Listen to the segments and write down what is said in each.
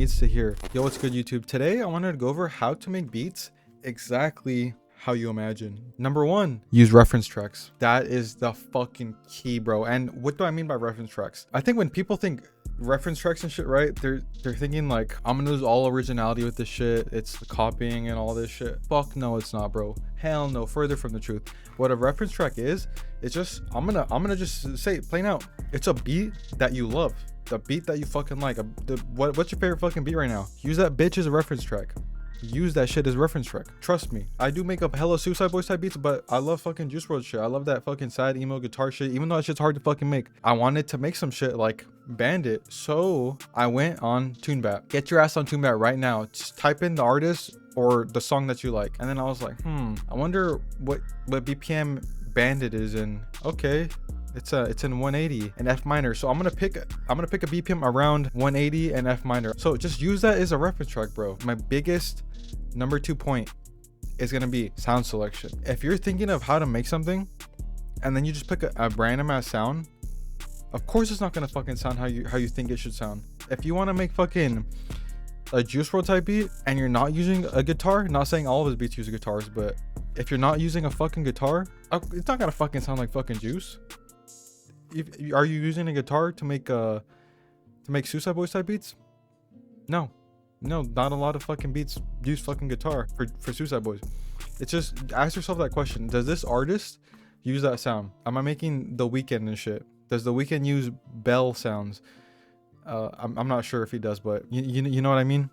needs to hear. Yo, what's good, YouTube? Today I wanted to go over how to make beats exactly how you imagine. Number one, use reference tracks. That is the fucking key, bro. And what do I mean by reference tracks? I think when people think reference tracks and shit, right, they're thinking like, I'm gonna lose all originality with this shit, it's the copying and all this shit. Fuck no, it's not, bro. Hell no, further from the truth. What a reference track is, it's just, I'm gonna just say it plain out, it's a beat that you love, the beat that you fucking like. What's your favorite fucking beat right now? Use that bitch as a reference track. Use that shit as reference track. Trust me, I do make up hella Suicide Boys type beats, but I love fucking Juice WRLD shit. I love that fucking sad emo guitar shit, even though that shit's hard to fucking make. I wanted to make some shit like Bandit, so I went on TuneBat. Get your ass on TuneBat right now. Just type in the artist or the song that you like, and then I was like, I wonder what BPM Bandit is in. Okay, it's in 180 in F minor, so I'm gonna pick a BPM around 180 and F minor. So just use that as a reference track, bro. My biggest number 2 point is gonna be sound selection. If you're thinking of how to make something and then you just pick a random ass sound, of course it's not gonna fucking sound how you think it should sound. If you want to make fucking a Juice WRLD type beat and you're not using a guitar, not saying all of his beats use guitars, but if you're not using a fucking guitar, it's not gonna fucking sound like fucking Juice. Are you using a guitar to make Suicide Boys type beats? No, not a lot of fucking beats use fucking guitar for Suicide Boys. It's just, ask yourself that question: does this artist use that sound? Am I making The Weeknd and shit? Does The Weeknd use bell sounds? I'm not sure if he does, but you know what I mean.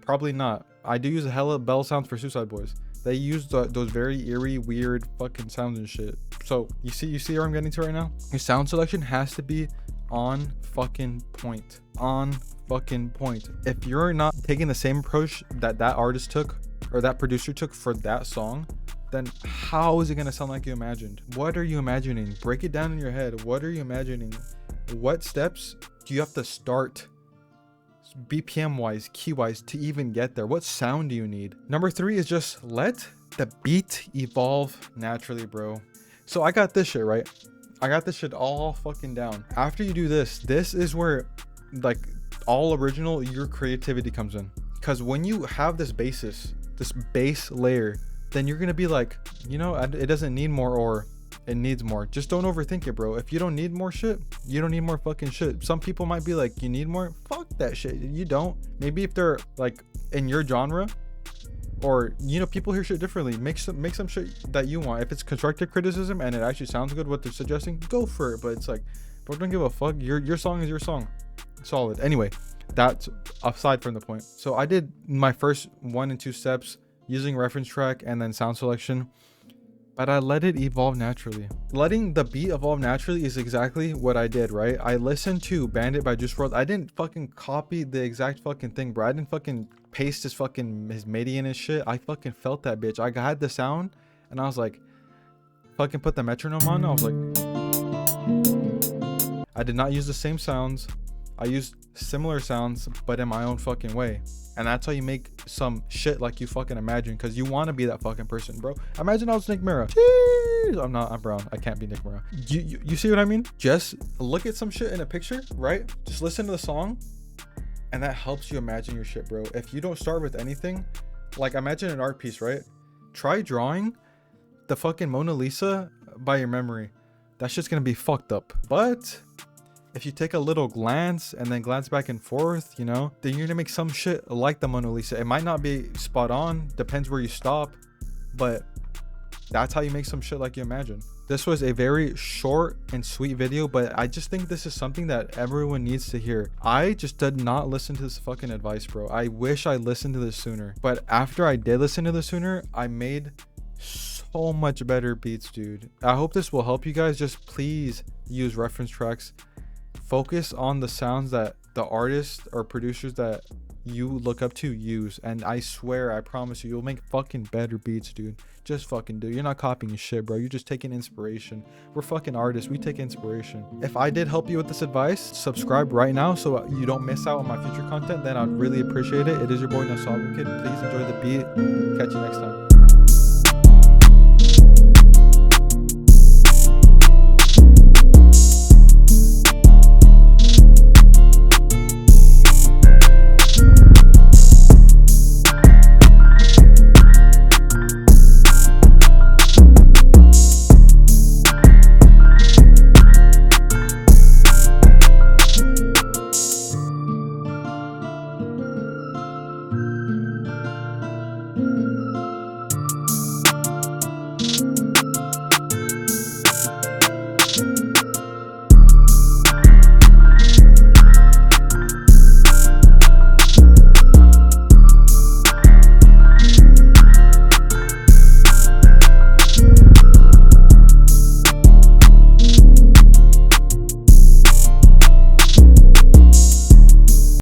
Probably not. I do use a hella bell sounds for Suicide Boys. They use those very eerie, weird fucking sounds and shit. So you see where I'm getting to right now? Your sound selection has to be on fucking point. On fucking point. If you're not taking the same approach that artist took or that producer took for that song, then how is it gonna sound like you imagined? What are you imagining? Break it down in your head. What are you imagining? What steps do you have to start BPM wise, key wise, to even get there? What sound do you need? Number 3 is just let the beat evolve naturally, bro. So I got this shit, right? I got this shit all fucking down. After you do this is where like all original, your creativity comes in. Because when you have this basis, this base layer, then you're gonna be like, you know, it doesn't need more, or it needs more. Just don't overthink it, bro. If you don't need more shit, you don't need more fucking shit. Some people might be like, you need more? Fuck that shit. You don't. Maybe if they're like in your genre, or you know, people hear shit differently. Make some shit that you want. If it's constructive criticism and it actually sounds good what they're suggesting, go for it. But it's like, bro, don't give a fuck. Your song is your song. Solid. Anyway, that's aside from the point. So I did my first 1 and 2 steps using reference track and then sound selection, but I let it evolve naturally. Letting the beat evolve naturally is exactly what I did, right? I listened to Bandit by Juice WRLD. I didn't fucking copy the exact fucking thing, bro. I didn't fucking paste his MIDI in his shit. I fucking felt that bitch. I had the sound and I was like, fucking put the metronome on. I was like, I did not use the same sounds. I used similar sounds, but in my own fucking way. And that's how you make some shit like you fucking imagine, because you want to be that fucking person, bro. Imagine I was Nick Mira. Jeez. I'm brown. I can't be Nick Mira. You see what I mean? Just look at some shit in a picture, right? Just listen to the song, and that helps you imagine your shit, bro. If you don't start with anything, like imagine an art piece, right? Try drawing the fucking Mona Lisa by your memory. That shit's gonna be fucked up. But if you take a little glance and then glance back and forth, you know, then you're gonna make some shit like the Mona Lisa. It might not be spot on, depends where you stop, but that's how you make some shit like you imagine. This was a very short and sweet video, but I just think this is something that everyone needs to hear. I just did not listen to this fucking advice, bro. I wish I listened to this sooner. But after I did listen to this sooner, I made so much better beats, dude. I hope this will help you guys. Just please use reference tracks. Focus on the sounds that the artists or producers that you look up to use, and I swear, I promise you, you'll make fucking better beats, dude. Just fucking do. You're not copying shit, bro. You're just taking inspiration. We're fucking artists. We take inspiration. If I did help you with this advice, subscribe right now so you don't miss out on my future content. Then I'd really appreciate it. It is your boy Nasabu Kid. Please enjoy the beat. Catch you next time.